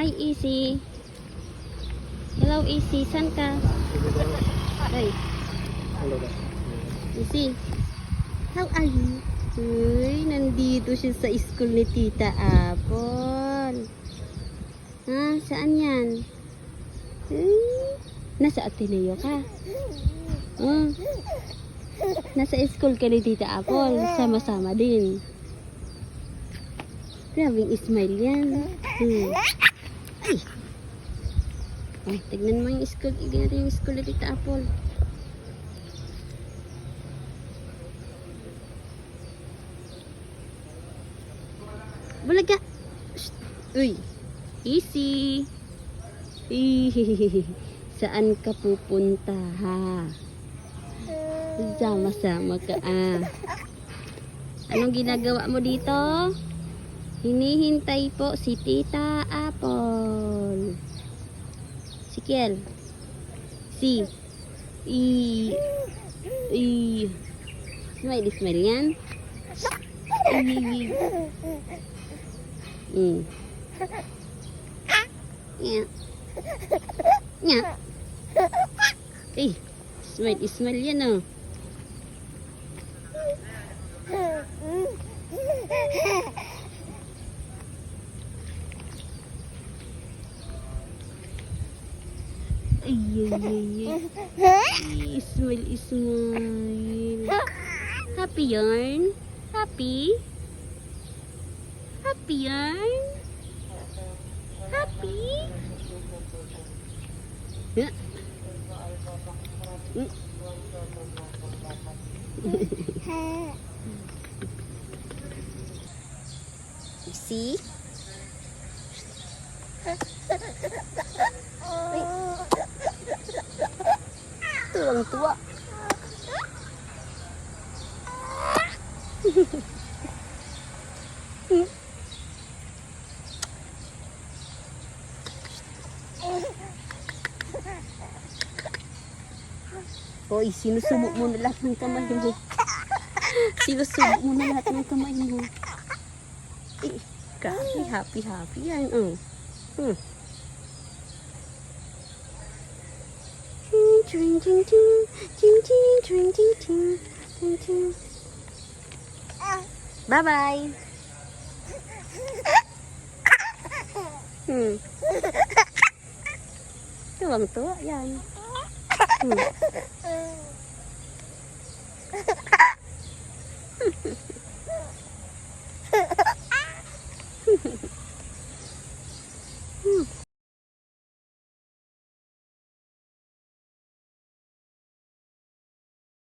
Hi, Easy. Hello, Easy. San ka? Hey. Hello. Easy. How are you? Uy, nandito siya sa school ni Tita Apple. Ha? Saan yan? Uy, nasa Ateneo ka? Nasa school ka ni Tita Apple. Sama-sama din. Grabing smile yan. Ay! Ay, tignan mo yung school. Tignan natin yung school ni Tita Apple. Bulaga! Shh. Uy! Easy! Saan ka pupunta, ha? Sama-sama ka, ah. Anong ginagawa mo dito? Hinihintay po si Tita Apple. Si Kiel. Si. Smile yan. Nya. Nya. Smile yan, oh. Smile. Happy yarn? Happy? Happy yarn? Happy? Yeah. You see? Tuwang-tuwa. Hoy, sinusubok mo na lahat ng kamay mo. Sinusubok mo na lahat ng kamay mo. Eh, grabe, happy yan. Bye-bye. Tuwang-tuwa yan.